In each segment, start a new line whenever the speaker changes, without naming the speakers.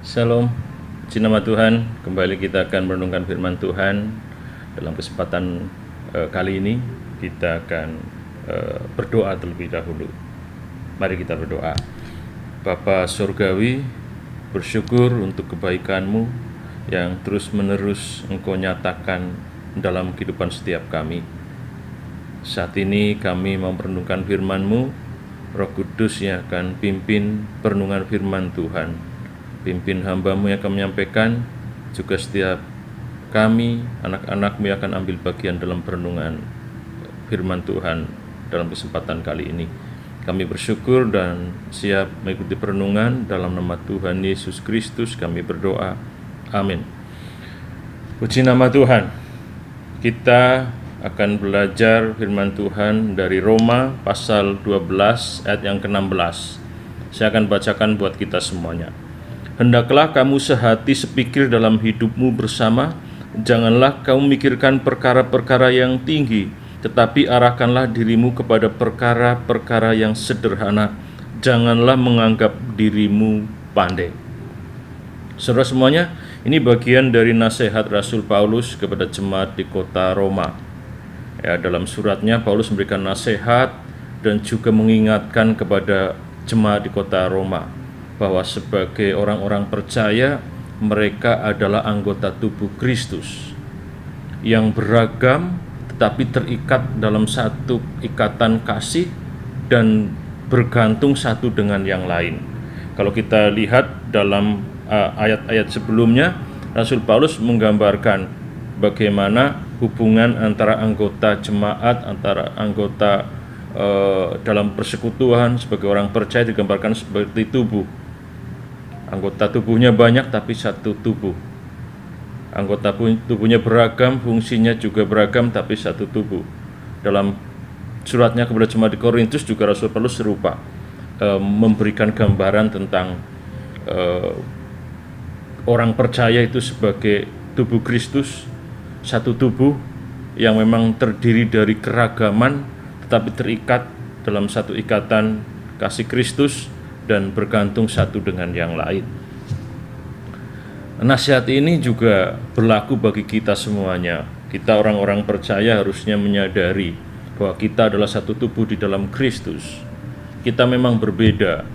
Shalom, puji nama Tuhan. Kembali kita akan merenungkan firman Tuhan. Dalam kesempatan kali ini kita akan berdoa terlebih dahulu. Mari kita berdoa. Bapa Surgawi, bersyukur untuk kebaikan-Mu yang terus-menerus Engkau nyatakan dalam kehidupan setiap kami. Saat ini kami mau merenungkan firman-Mu. Roh Kudus yang akan pimpin perenungan firman Tuhan. Pimpin hamba-Mu yang akan menyampaikan, juga setiap kami, anak-anak-Mu yang akan ambil bagian dalam perenungan firman Tuhan dalam kesempatan kali ini. Kami bersyukur dan siap mengikuti perenungan dalam nama Tuhan Yesus Kristus kami berdoa. Amin. Puji nama Tuhan. Kita akan belajar firman Tuhan dari Roma pasal 12 ayat yang ke-16. Saya akan bacakan buat kita semuanya. Hendaklah kamu sehati sepikir dalam hidupmu bersama, janganlah kamu memikirkan perkara-perkara yang tinggi, tetapi arahkanlah dirimu kepada perkara-perkara yang sederhana. Janganlah menganggap dirimu pandai. Saudara semuanya, ini bagian dari nasihat Rasul Paulus kepada jemaat di kota Roma. Ya, dalam suratnya Paulus memberikan nasihat dan juga mengingatkan kepada jemaat di kota Roma bahwa sebagai orang-orang percaya mereka adalah anggota tubuh Kristus yang beragam tetapi terikat dalam satu ikatan kasih dan bergantung satu dengan yang lain. Kalau kita lihat dalam ayat-ayat sebelumnya, Rasul Paulus menggambarkan bagaimana hubungan antara anggota jemaat, antara anggota dalam persekutuan sebagai orang percaya digambarkan seperti tubuh. Anggota tubuhnya banyak tapi satu tubuh. Anggota tubuhnya beragam, fungsinya juga beragam tapi satu tubuh. Dalam suratnya kepada jemaat di Korintus juga Rasul Paulus serupa, memberikan gambaran tentang orang percaya itu sebagai tubuh Kristus, satu tubuh yang memang terdiri dari keragaman tetapi terikat dalam satu ikatan kasih Kristus dan bergantung satu dengan yang lain. Nasihat ini juga berlaku bagi kita semuanya. Kita orang-orang percaya harusnya menyadari bahwa kita adalah satu tubuh di dalam Kristus. Kita memang berbeda,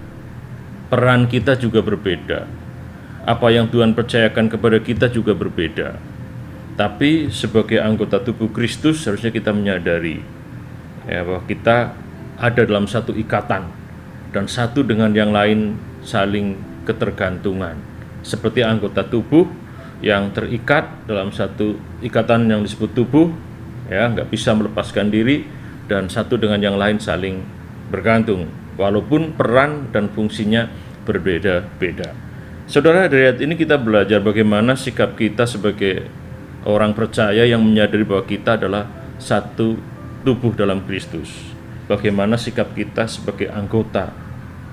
peran kita juga berbeda. Apa yang Tuhan percayakan kepada kita juga berbeda. Tapi sebagai anggota tubuh Kristus harusnya kita menyadari bahwa kita ada dalam satu ikatan dan satu dengan yang lain saling ketergantungan. Seperti anggota tubuh yang terikat dalam satu ikatan yang disebut tubuh, nggak bisa melepaskan diri, dan satu dengan yang lain saling bergantung, walaupun peran dan fungsinya berbeda-beda. Saudara, dari ayat ini kita belajar bagaimana sikap kita sebagai orang percaya yang menyadari bahwa kita adalah satu tubuh dalam Kristus. Bagaimana sikap kita sebagai anggota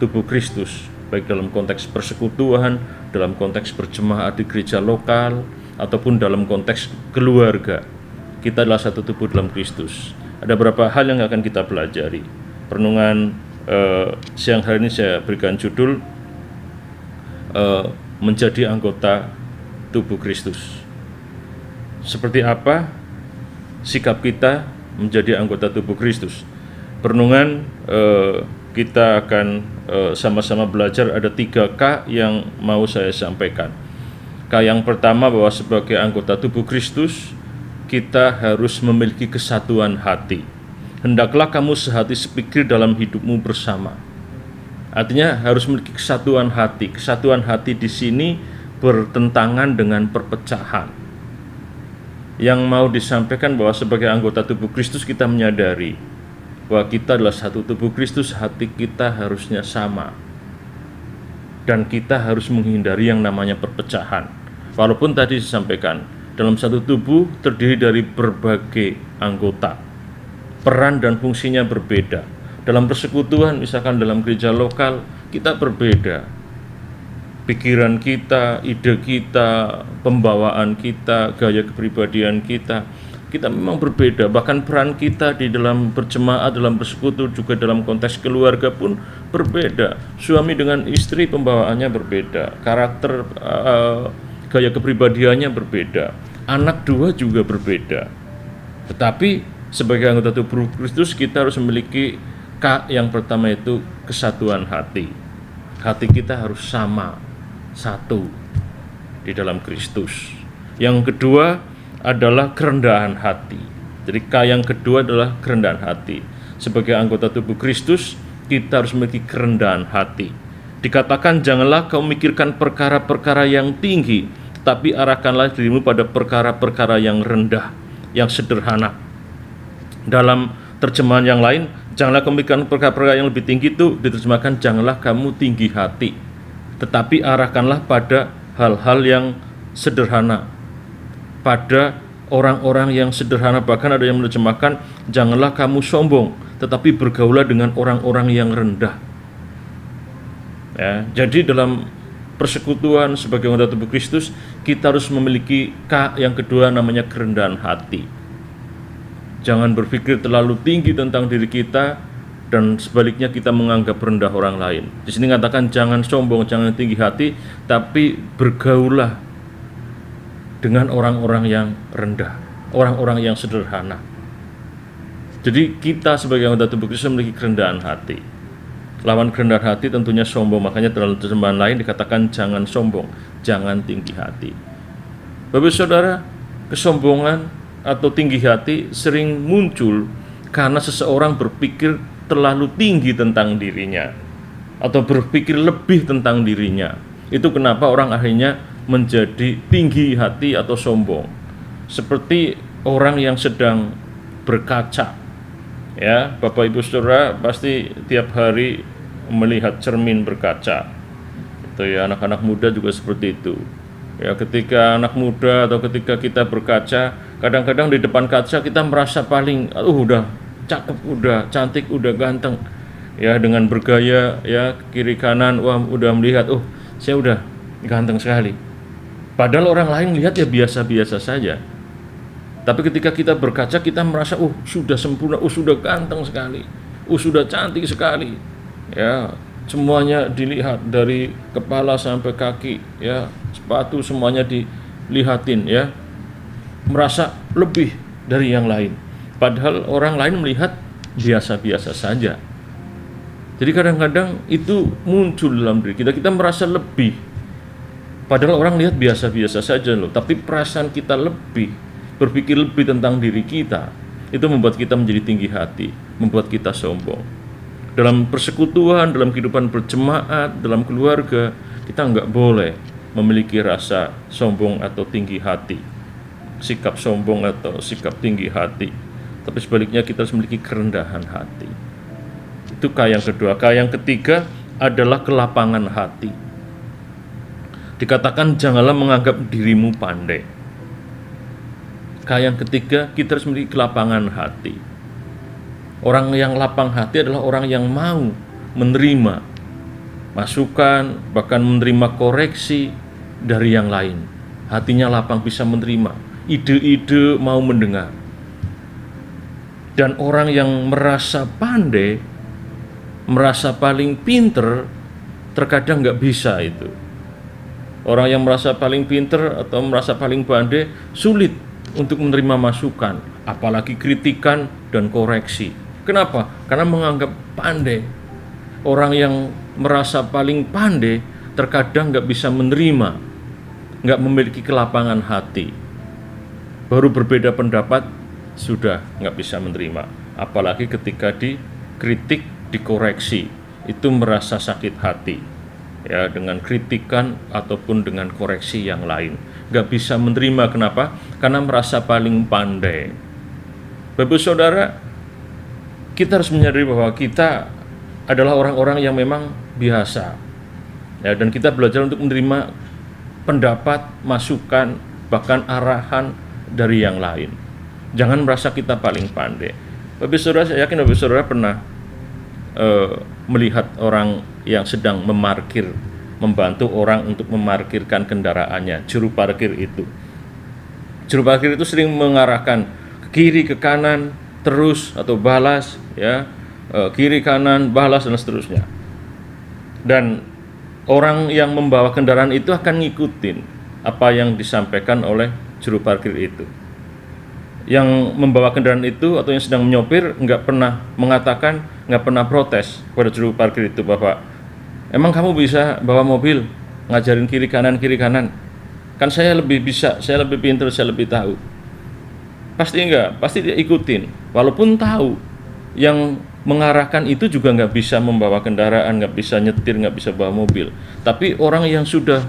tubuh Kristus, baik dalam konteks persekutuan, dalam konteks berjemaat di gereja lokal, ataupun dalam konteks keluarga. Kita adalah satu tubuh dalam Kristus. Ada beberapa hal yang akan kita pelajari. Perenungan siang hari ini saya berikan judul menjadi anggota tubuh Kristus. Seperti apa sikap kita menjadi anggota tubuh Kristus? Perenungan kita akan sama-sama belajar. Ada 3K yang mau saya sampaikan. K yang pertama, bahwa sebagai anggota tubuh Kristus kita harus memiliki kesatuan hati. Hendaklah kamu sehati sepikir dalam hidupmu bersama. Artinya harus memiliki kesatuan hati. Kesatuan hati di sini bertentangan dengan perpecahan. Yang mau disampaikan bahwa sebagai anggota tubuh Kristus kita menyadari bahwa kita adalah satu tubuh Kristus, hati kita harusnya sama. Dan kita harus menghindari yang namanya perpecahan. Walaupun tadi disampaikan, dalam satu tubuh terdiri dari berbagai anggota. Peran dan fungsinya berbeda. Dalam persekutuan, misalkan dalam gereja lokal, kita berbeda. Pikiran kita, ide kita, pembawaan kita, gaya kepribadian kita kita memang berbeda. Bahkan peran kita di dalam berjemaat, dalam bersekutu, juga dalam konteks keluarga pun berbeda. Suami dengan istri pembawaannya berbeda, karakter, gaya kepribadiannya berbeda. Anak dua juga berbeda. Tetapi sebagai anggota tubuh Kristus kita harus memiliki yang pertama itu kesatuan hati. Hati kita harus sama, satu di dalam Kristus. Yang kedua adalah kerendahan hati. Jadi yang kedua adalah kerendahan hati. Sebagai anggota tubuh Kristus, kita harus memiliki kerendahan hati. Dikatakan, janganlah kau memikirkan perkara-perkara yang tinggi, tetapi arahkanlah dirimu pada perkara-perkara yang rendah, yang sederhana. Dalam terjemahan yang lain, janganlah kau memikirkan perkara-perkara yang lebih tinggi, itu diterjemahkan, janganlah kamu tinggi hati, tetapi arahkanlah pada hal-hal yang sederhana, pada orang-orang yang sederhana. Bahkan ada yang menerjemahkan, janganlah kamu sombong, tetapi bergaulah dengan orang-orang yang rendah. Ya, jadi dalam persekutuan sebagai anggota tubuh Kristus, kita harus memiliki yang kedua, namanya kerendahan hati. Jangan berpikir terlalu tinggi tentang diri kita, dan sebaliknya kita menganggap rendah orang lain. Di sini katakan jangan sombong, jangan tinggi hati, tapi bergaulah dengan orang-orang yang rendah, orang-orang yang sederhana. Jadi kita sebagai anggota tubuh Kristus memiliki kerendahan hati. Lawan kerendahan hati tentunya sombong. Makanya dalam terjemahan lain dikatakan jangan sombong, jangan tinggi hati. Bapak Saudara, kesombongan atau tinggi hati sering muncul karena seseorang berpikir terlalu tinggi tentang dirinya atau berpikir lebih tentang dirinya. Itu kenapa orang akhirnya menjadi tinggi hati atau sombong. Seperti orang yang sedang berkaca. Ya, Bapak Ibu Saudara pasti tiap hari melihat cermin berkaca. Itu ya, anak-anak muda juga seperti itu. Ya, ketika anak muda atau ketika kita berkaca, kadang-kadang di depan kaca kita merasa paling udah cakep, udah cantik, udah ganteng. Ya, dengan bergaya ya kiri kanan, wah udah melihat, saya udah ganteng sekali. Padahal orang lain melihat ya biasa-biasa saja. Tapi ketika kita berkaca, kita merasa sudah sempurna, sudah ganteng sekali, sudah cantik sekali. Ya, semuanya dilihat dari kepala sampai kaki, ya, sepatu semuanya dilihatin, ya. Merasa lebih dari yang lain. Padahal orang lain melihat biasa-biasa saja. Jadi kadang-kadang itu muncul dalam diri kita, kita merasa lebih. Padahal orang lihat biasa-biasa saja loh, tapi perasaan kita lebih, berpikir lebih tentang diri kita, itu membuat kita menjadi tinggi hati, membuat kita sombong. Dalam persekutuan, dalam kehidupan berjemaat, dalam keluarga, kita nggak boleh memiliki rasa sombong atau tinggi hati, sikap sombong atau sikap tinggi hati. Tapi sebaliknya kita harus memiliki kerendahan hati. Itu yang kedua. Yang ketiga adalah kelapangan hati. Dikatakan janganlah menganggap dirimu pandai. Yang ketiga, kita harus memiliki kelapangan hati. Orang yang lapang hati adalah orang yang mau menerima masukan, bahkan menerima koreksi dari yang lain. Hatinya lapang, bisa menerima ide-ide, mau mendengar. Dan orang yang merasa pandai, merasa paling pinter, terkadang nggak bisa itu. Orang yang merasa paling pinter atau merasa paling pandai sulit untuk menerima masukan, apalagi kritikan dan koreksi. Kenapa? Karena menganggap pandai. Orang yang merasa paling pandai terkadang nggak bisa menerima, nggak memiliki kelapangan hati. Baru berbeda pendapat sudah nggak bisa menerima, apalagi ketika dikritik, dikoreksi, itu merasa sakit hati. Ya, dengan kritikan ataupun dengan koreksi yang lain, nggak bisa menerima. Kenapa? Karena merasa paling pandai. Bapak Saudara, kita harus menyadari bahwa kita adalah orang-orang yang memang biasa, ya, dan kita belajar untuk menerima pendapat, masukan, bahkan arahan dari yang lain. Jangan merasa kita paling pandai. Bapak Saudara, saya yakin Bapak Saudara pernah melihat orang yang sedang memarkir, membantu orang untuk memarkirkan kendaraannya. Juru parkir itu sering mengarahkan ke kiri ke kanan terus atau balas, ya, kiri kanan balas dan seterusnya. Dan orang yang membawa kendaraan itu akan ngikutin apa yang disampaikan oleh juru parkir itu. Yang membawa kendaraan itu atau yang sedang menyopir nggak pernah mengatakan, nggak pernah protes pada juru parkir itu, "Bapak, emang kamu bisa bawa mobil ngajarin kiri kanan, kan saya lebih bisa, saya lebih pintar, saya lebih tahu." Pasti enggak, pasti dia ikutin, walaupun tahu yang mengarahkan itu juga nggak bisa membawa kendaraan, nggak bisa nyetir, nggak bisa bawa mobil. Tapi orang yang sudah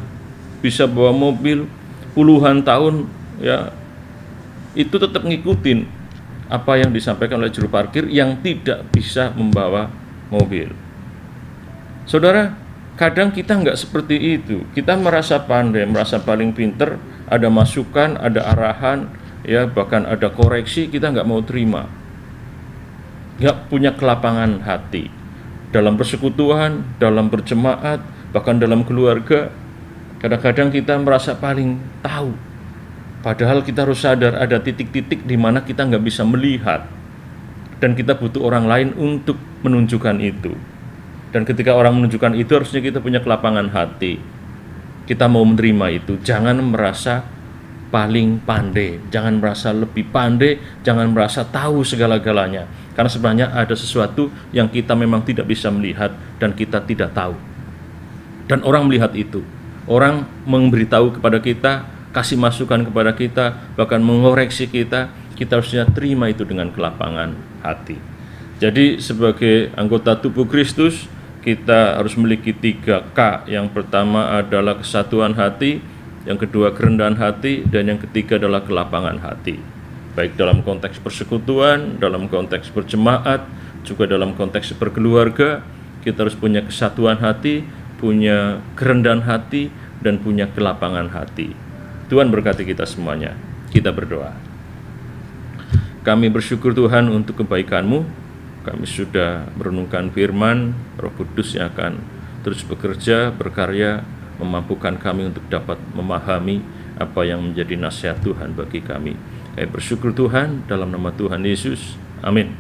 bisa bawa mobil puluhan tahun, ya, itu tetap ngikutin apa yang disampaikan oleh juru parkir yang tidak bisa membawa mobil. Saudara, kadang kita nggak seperti itu. Kita merasa pandai, merasa paling pinter, ada masukan, ada arahan, ya, bahkan ada koreksi, kita nggak mau terima. Nggak punya kelapangan hati. Dalam persekutuan, dalam berjemaat, bahkan dalam keluarga, kadang-kadang kita merasa paling tahu. Padahal kita harus sadar ada titik-titik di mana kita nggak bisa melihat. Dan kita butuh orang lain untuk menunjukkan itu. Dan ketika orang menunjukkan itu, harusnya kita punya kelapangan hati. Kita mau menerima itu. Jangan merasa paling pandai, jangan merasa lebih pandai, jangan merasa tahu segala-galanya. Karena sebenarnya ada sesuatu yang kita memang tidak bisa melihat dan kita tidak tahu. Dan orang melihat itu. Orang memberitahu kepada kita, kasih masukan kepada kita, bahkan mengoreksi kita, kita harusnya terima itu dengan kelapangan hati. Jadi sebagai anggota tubuh Kristus, kita harus memiliki 3K. Yang pertama adalah kesatuan hati, yang kedua kerendahan hati, dan yang ketiga adalah kelapangan hati. Baik dalam konteks persekutuan, dalam konteks berjemaat, juga dalam konteks berkeluarga, kita harus punya kesatuan hati, punya kerendahan hati, dan punya kelapangan hati. Tuhan berkati kita semuanya. Kita berdoa. Kami bersyukur Tuhan untuk kebaikan-Mu. Kami sudah merenungkan firman, Roh Kudus yang akan terus bekerja, berkarya, memampukan kami untuk dapat memahami apa yang menjadi nasihat Tuhan bagi kami. Kami bersyukur Tuhan dalam nama Tuhan Yesus. Amin.